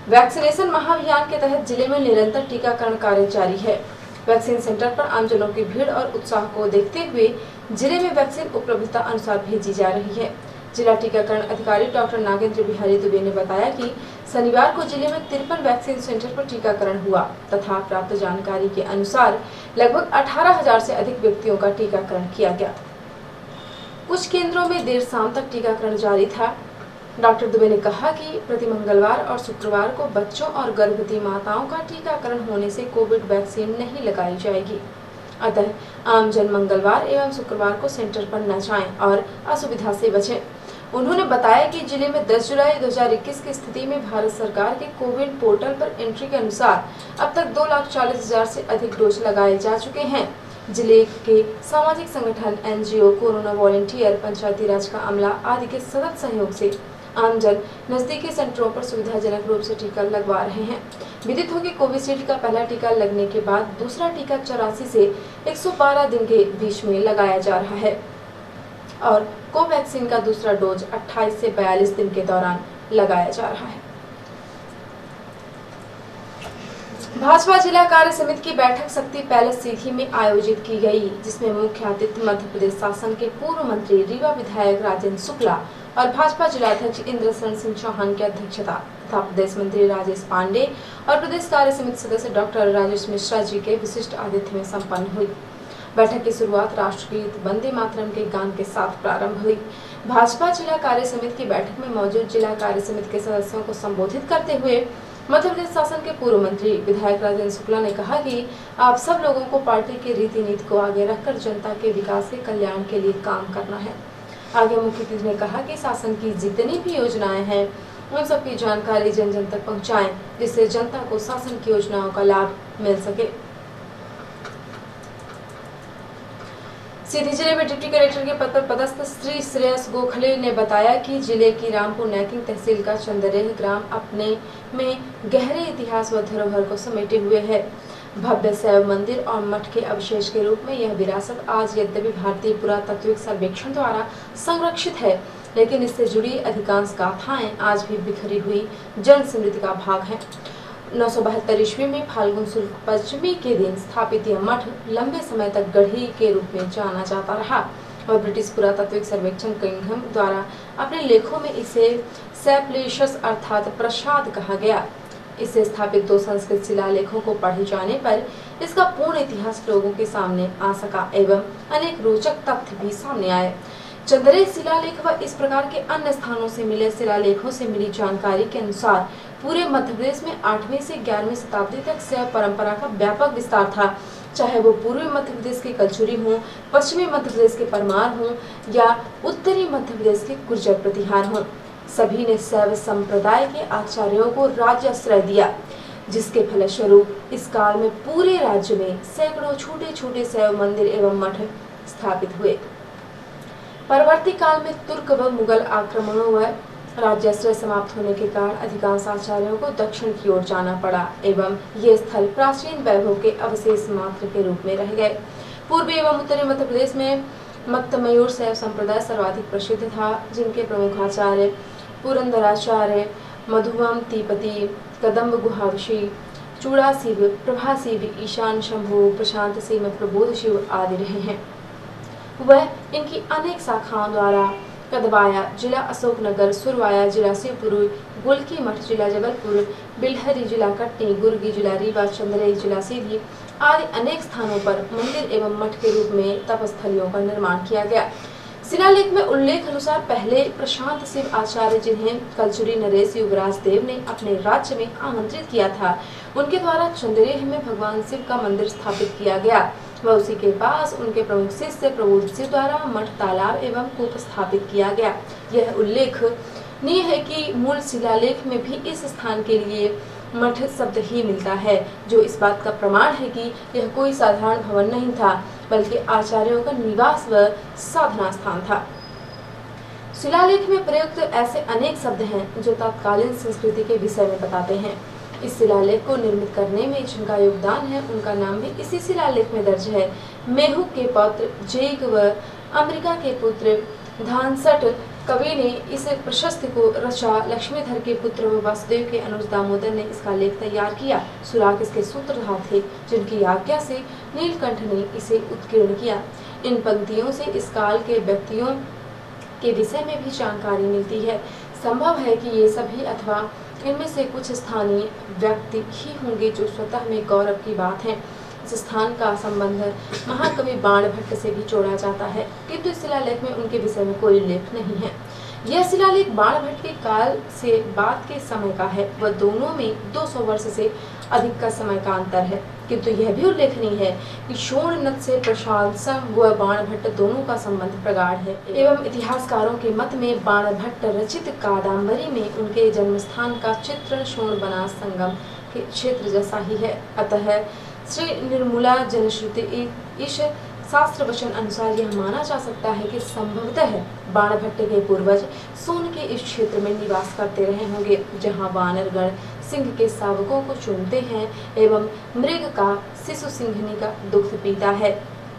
Vaccination महाअभियान के तहत जिले में निरंतर टीकाकरण कार्य जारी है। वैक्सीन सेंटर पर आमजनों की भीड़ और उत्साह को देखते हुए जिले में वैक्सीन उपलब्धता अनुसार भेजी जा रही है। जिला टीकाकरण अधिकारी डॉक्टर नागेंद्र बिहारी दुबे ने बताया कि शनिवार को जिले में 53 वैक्सीन सेंटर पर टीकाकरण हुआ तथा प्राप्त जानकारी के अनुसार लगभग 18,000 से अधिक व्यक्तियों का टीकाकरण किया गया। कुछ केंद्रों में देर शाम तक टीकाकरण जारी था। डॉक्टर दुबे ने कहा कि प्रति मंगलवार और शुक्रवार को बच्चों और गर्भवती माताओं का टीकाकरण होने से कोविड वैक्सीन नहीं लगाई जाएगी। अतः आमजन मंगलवार एवं शुक्रवार को सेंटर पर न जाएं और असुविधा से बचें। उन्होंने बताया कि जिले में 10 जुलाई 2021 की स्थिति में भारत सरकार के कोविन पोर्टल पर एंट्री के अनुसार अब तक 2,40,000 से अधिक डोज लगाए जा चुके हैं। जिले के सामाजिक संगठन, एनजीओ, कोरोना वॉलंटियर, पंचायती राज का अमला आदि के सतत सहयोग से आमजन नजदीकी सेंटरों पर सुविधाजनक रूप से टीका लगवा रहे हैं। विदित हो कि कोविशील्ड का पहला टीका लगने के बाद दूसरा टीका 84 से 112 दिन के बीच में लगाया जा रहा है और कोवैक्सीन का दूसरा डोज 28 से 42 दिन के दौरान लगाया जा रहा है। भाजपा जिला कार्य समिति की बैठक शक्ति पैलेस सीधी में आयोजित की गई, जिसमें मुख्य अतिथि मध्य प्रदेश शासन के पूर्व मंत्री रीवा विधायक राजेंद्र शुक्ला और भाजपा जिलाध्यक्ष इंद्रशरण सिंह चौहान की अध्यक्षता तथा प्रदेश मंत्री राजेश पांडे और प्रदेश कार्य समिति सदस्य डॉक्टर राजेश मिश्रा जी के विशिष्ट आतिथ्य में संपन्न हुई। बैठक की शुरुआत राष्ट्रगीत वंदे मातरम के गान के साथ प्रारंभ हुई। भाजपा जिला कार्य समिति की बैठक में मौजूद जिला कार्य समिति के सदस्यों को संबोधित करते हुए मध्य प्रदेश शासन के पूर्व मंत्री विधायक राजेंद्र शुक्ला ने कहा कि आप सब लोगों को पार्टी की रीति नीति को आगे रखकर जनता के विकास के कल्याण के लिए काम करना है। आगे मुख्य अतिथि ने कहा कि शासन की जितनी भी योजनाएं हैं उन सबकी जानकारी जन जन तक पहुंचाएं, जिससे जनता को शासन की योजनाओं का लाभ मिल सके। सीधी जिले में डिप्टी कलेक्टर के पद पर पदस्थ श्री श्रेयस गोखले ने बताया कि जिले की रामपुर नैकिंग तहसील का चंदरेह ग्राम अपने में गहरे इतिहास व धरोहर को समेटे हुए है। भव्य शैव मंदिर और मठ के अवशेष के रूप में यह विरासत आज यद्यपि भारतीय पुरातत्विक सर्वेक्षण द्वारा संरक्षित है, लेकिन इससे जुड़ी अधिकांश गाथाएं आज भी बिखरी हुई जन स्मृति का भाग है। 972 ईस्वी में फाल्गुन शुक्ल पंचमी के दिन स्थापित यह मठ लंबे समय तक गढ़ी के रूप में जाना जाता रहा और ब्रिटिश पुरातत्विक सर्वेक्षण किंघम द्वारा अपने लेखों में इसे सेप्लेशस अर्थात प्रसाद कहा गया। इससे स्थापित 2 संस्कृत शिलालेखों को पढ़े जाने पर इसका पूर्ण इतिहास लोगों के सामने आ सका एवं अनेक रोचक तथ्य भी सामने आए। चंदरेह शिलालेख व इस प्रकार के अन्य स्थानों से मिले शिलालेखों से मिली जानकारी के अनुसार पूरे मध्य प्रदेश में 8वीं से 11वीं शताब्दी तक शैव परंपरा का व्यापक विस्तार था। चाहे वो पूर्वी मध्य प्रदेश के कलचुरी हों, पश्चिमी मध्य प्रदेश के परमार हों या उत्तरी मध्य प्रदेश के गुर्जर प्रतिहार हों, सभी ने शैव संप्रदाय के आचार्यों को राज्याश्रय दिया, जिसके फलस्वरूप इस काल में पूरे राज्य में सैकड़ों छोटे छोटे शैव मंदिर एवं मठ स्थापित हुए। परवर्ती काल में तुर्क व मुगल आक्रमणों व राज्याश्रय समाप्त होने के कारण अधिकांश आचार्यों को दक्षिण की ओर जाना पड़ा एवं ये स्थल प्राचीन वैभव के अवशेष मात्र के रूप में रह गए। पूर्वी एवं उत्तरी मध्य प्रदेश में मक्तमयूर शैव संप्रदाय सर्वाधिक प्रसिद्ध था, जिनके प्रमुख आचार्य पुरंदराचार्य, मधुवम तीपति, कदम्ब गुहावशी, चूड़ा शिव, प्रभा शिव, ईशान शंभु, प्रशांत शिव, प्रबोध शिव आदि रहे हैं। वह इनकी अनेक शाखाओं द्वारा कदवाया जिला अशोकनगर, सुरवाया जिला शिवपुरी, गुलकी मठ जिला जबलपुर, बिलहरी जिला कटनी, गुर्गी जिला रीवा, चंदरेह जिला सीधी आदि अनेक स्थानों पर मंदिर एवं मठ के रूप में तपस्थलियों का निर्माण किया गया। शिलालेख में उल्लेख अनुसार पहले प्रशांत शिव आचार्य, जिन्हें कलचुरी नरेश युवराज देव ने अपने राज्य में आमंत्रित किया था, उनके द्वारा चंदरेह में भगवान शिव का मंदिर स्थापित किया गया व उसी के पास उनके प्रमुख शिष्य प्रबोध शिव द्वारा मठ, तालाब एवं कूप स्थापित किया गया। यह उल्लेखनीय है कि मूल शिलालेख में भी इस स्थान के लिए मठ शब्द ही मिलता है, जो इस बात का प्रमाण है कि यह कोई साधारण भवन नहीं था, बल्कि आचार्यों का निवास व साधना स्थान था। शिलालेख में प्रयुक्त ऐसे अनेक शब्द हैं जो तत्कालीन संस्कृति के विषय में बताते हैं। इस शिलालेख को निर्मित करने में जिनका योगदान है, उनका नाम भी इसी शिलालेख में दर्ज है। मेहू के पौत्र जेग व अमेरिका के पुत्र धानसट कवि ने इस प्रशस्ति को रचा। लक्ष्मीधर के पुत्र वासुदेव के अनुज दामोदर ने इसका लेख तैयार किया। सुराग इसके सूत्रधार थे, जिनकी आज्ञा से नीलकंठ ने इसे उत्कीर्ण किया। इन पंक्तियों से इस काल के व्यक्तियों के विषय में भी जानकारी मिलती है। संभव है कि ये सभी अथवा इनमें से कुछ स्थानीय व्यक्ति ही होंगे जो स्वतः में गौरव की बात है। इस स्थान का संबंध महाकवि बाणभट्ट से भी जोड़ा जाता है, किंतु इस शिलालेख में उनके विषय में कोई उल्लेख नहीं है। यह शिलालेख बाणभट्ट के काल से बाद के समय का है। वह दोनों में 200 वर्ष से अधिक का समय का अंतर है, किंतु यह भी उल्लेखनीय है कि शोणनद से प्रशांत व बाणभट्ट दोनों का संबंध प्रगाढ़ है एवं इतिहासकारों के मत में बाणभट्ट रचित कादम्बरी में उनके जन्मस्थान का चित्रण शोण बनास संगम के क्षेत्र जैसा ही है। अतः श्री निर्मूला जनश्रुति इस शास्त्र वचन अनुसार यह माना जा सकता है कि संभवतः बाणभट्ट के पूर्वज सोन के इस क्षेत्र में निवास करते रहे होंगे, जहां वानरगण सिंह के शावकों को चुनते हैं एवं मृग का शिशु सिंहनी का दुग्ध पीता है।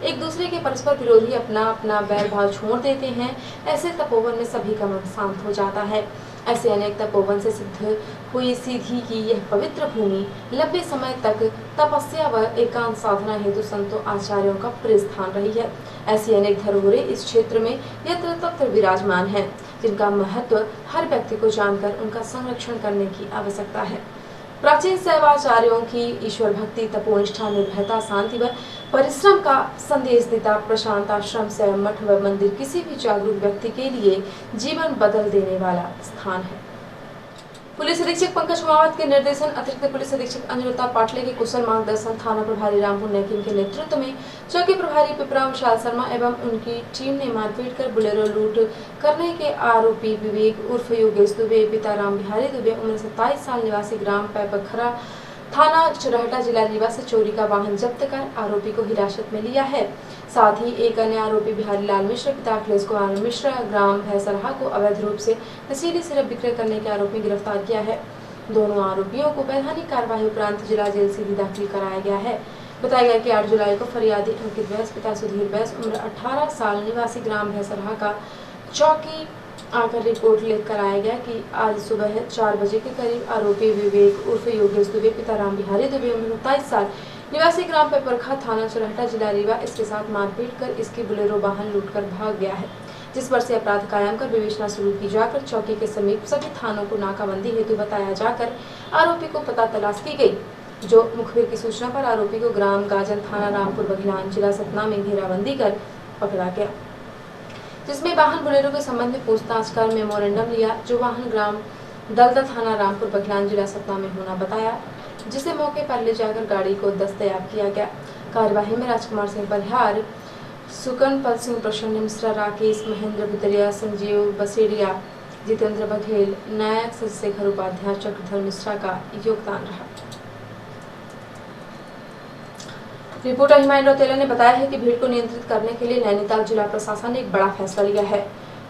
एक दूसरे के परस्पर विरोधी अपना अपना बैर भाव छोड़ देते हैं। ऐसे तपोवन में सभी का मन शांत हो जाता है। ऐसे अनेक तपोवन से सिद्ध हुई सीधी की यह पवित्र भूमि लंबे समय तक तपस्या व एकांत साधना हेतु संतों आचार्यों का प्रिय स्थान रही है। ऐसी अनेक धरोहरें इस क्षेत्र में यत्र तत्र विराजमान हैं, जिनका महत्व हर व्यक्ति को जानकर उनका संरक्षण करने की आवश्यकता है। प्राचीन शैवाचार्यों की ईश्वर भक्ति, तपोनिष्ठा, निर्भयता, शांति व परिश्रम का संदेश देता प्रशांत आश्रम से मठ व मंदिर किसी भी जागरूक व्यक्ति के लिए जीवन बदल देने वाला स्थान है। पुलिस अधीक्षक पंकज कुमावत के निर्देशन, अतिरिक्त पुलिस अधीक्षक अनुरुता पाटले के कुशल मार्गदर्शन, थाना प्रभारी रामपुर नैकिन के नेतृत्व में चौकी प्रभारी पिपरा विशाल शर्मा एवं उनकी टीम ने मारपीट कर बुलेरो लूट करने के आरोपी विवेक उर्फ योगेश दुबे, पिता राम बिहारी दुबे, उम्र 27 साल, निवासी ग्राम पैपखरा, थाना चुरहटा, जिला रीवा से चोरी का वाहन जब्त कर आरोपी को हिरासत में लिया है। साथ ही एक अन्य आरोपी बिहारी लाल मिश्र, पिता अखिलेश कुमार मिश्र, ग्राम भैसरहा को अवैध रूप से नशीली सिरप विक्रय करने के आरोप में गिरफ्तार किया है। दोनों आरोपियों को वैधानिक कार्रवाई उपरांत जिला जेल सीधी दाखिल कराया गया है। बताया गया कि 8 जुलाई को फरियादी अंकित बैस, पिता सुधीर बैस, उम्र 18 साल, निवासी ग्राम भैसरहा का चौकी आकर रिपोर्ट लेकर आया गया कि आज सुबह 4 बजे के करीब आरोपी विवेक उर्फ योगेश दुबे, पिता राम बिहारी दुबे, उम्र 27 साल, निवासी ग्राम पेपरखा, थाना चुरहटा, जिला रीवा, इसके साथ मारपीट कर इसकी बुलेरो वाहन लूटकर भाग गया है, जिस पर से अपराध कायम कर विवेचना शुरू की जाकर चौकी के समीप सभी थानों को नाकाबंदी हेतु बताया जाकर आरोपी को पता तलाश की गई। जो मुखबिर की सूचना पर आरोपी को ग्राम गाजन, थाना रामपुर बघिलान, जिला सतना में घेराबंदी कर पकड़ा गया, जिसमें वाहन बुलेरो के संबंध में पूछताछ कर मेमोरेंडम लिया, जो वाहन ग्राम दलदल, थाना रामपुर बघिलान, जिला सतना में होना बताया, जिसे मौके पर ले जाकर गाड़ी को दस्तयाब किया गया। कार्यवाही में राजकुमार सिंह परिहार, सुकनपल सिंह, प्रसन्न मिश्रा, राकेश महेंद्र भितरिया, संजीव बसेड़िया, जितेंद्र बघेल, नायक चंद्रशेखर उपाध्याय, चक्रधर मिश्रा का योगदान रहा। रिपोर्टर हिमांशु तेला ने बताया है कि भीड़ को नियंत्रित करने के लिए नैनीताल जिला प्रशासन ने एक बड़ा फैसला लिया है।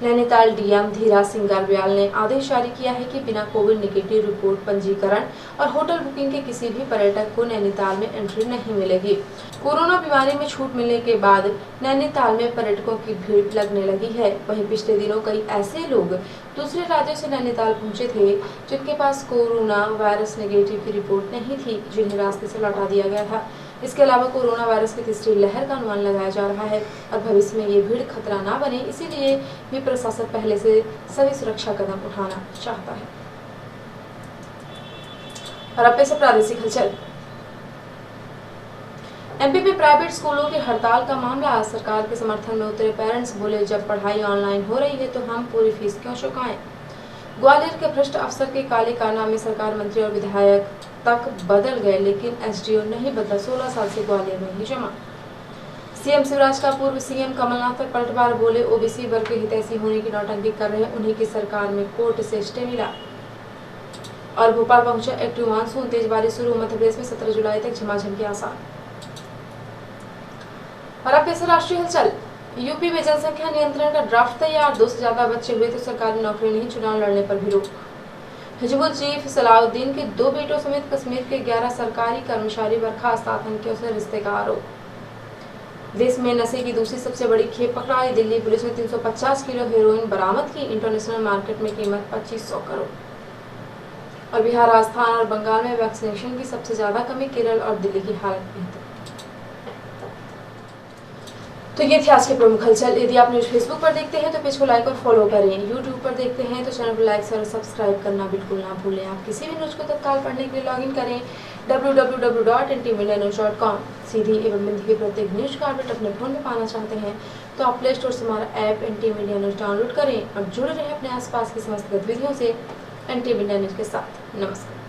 नैनीताल डीएम धीरा सिंह गारब्याल ने आदेश जारी किया है कि बिना कोविड नेगेटिव रिपोर्ट, पंजीकरण और होटल बुकिंग के किसी भी पर्यटक को नैनीताल में एंट्री नहीं मिलेगी। कोरोना बीमारी में छूट मिलने के बाद नैनीताल में पर्यटकों की भीड़ लगने लगी है। वहीं पिछले दिनों कई ऐसे लोग दूसरे राज्यों से नैनीताल पहुंचे थे जिनके पास कोरोना वायरस नेगेटिव की रिपोर्ट नहीं थी, जिन्हें रास्ते से लौटा दिया गया था। इसके अलावा कोरोना वायरस की तीसरी लहर का अनुमान लगाया जा रहा है और भविष्य में ये भीड़ खतरा ना बने, इसीलिए भी प्रशासन पहले से सभी सुरक्षा कदम उठाना चाहता है। और अब से प्रादेशिक हलचल। एमपी में प्राइवेट स्कूलों की हड़ताल का मामला, सरकार के समर्थन में उतरे पेरेंट्स बोले, जब पढ़ाई ऑनलाइन हो रही है तो हम पूरी फीस क्यों चुकाएं। ग्वालियर के भ्रष्ट अफसर के काले कारनामे सरकार, मंत्री और विधायक तक बदल गए, लेकिन एसडीओ नहीं बदला। 16 साल से ग्वालियर में ही जमा। सीएम शिवराज का पूर्व सीएम कमलनाथ पर पलटवार, बोले ओबीसी वर्ग के हितैषी होने की नौटंकी कर रहे हैं, उन्हीं की सरकार में कोर्ट से स्टे मिला। और भोपाल पहुंचा एक्टिव मानसून, तेज बारिश शुरू, मध्य प्रदेश में 17 जुलाई तक झमाझम के आसार। और अब पेश राष्ट्रीय हलचल। यूपी में जनसंख्या नियंत्रण का ड्राफ्ट तैयार, 2 से ज्यादा बच्चे हुए तो सरकारी नौकरी नहीं, चुनाव लड़ने पर भी रोक। हिजबुल चीफ सलाउद्दीन के 2 बेटों समेत कश्मीर के 11 सरकारी कर्मचारी बर्खास्त, आतंकियों से रिश्ते का आरोप। देश में नशे की दूसरी सबसे बड़ी खेप पकड़ाई। दिल्ली पुलिस ने 350 किलो हेरोइन बरामद की। इंटरनेशनल मार्केट में कीमत 2500 करोड़। और बिहार, राजस्थान और बंगाल में वैक्सीनेशन की सबसे ज्यादा कमी। केरल और दिल्ली की हालत बेहतर। तो ये थे आज के प्रमुख हलचल। यदि आप न्यूज फेसबुक पर देखते हैं तो पेज को लाइक और फॉलो करें। यूट्यूब पर देखते हैं तो चैनल को लाइक और सब्सक्राइब करना बिल्कुल ना भूलें। आप किसी भी न्यूज को तत्काल पढ़ने के लिए लॉगिन करें www.ntmedianews.com। सीधी एवं हिंदी के प्रत्येक न्यूज का अपडेट अपने फोन में पाना चाहते हैं तो आप प्ले स्टोर से हमारा app NT media news download करें और जुड़े रहें अपने आसपास की समस्त गतिविधियों से NT मीडिया न्यूज के साथ। नमस्कार।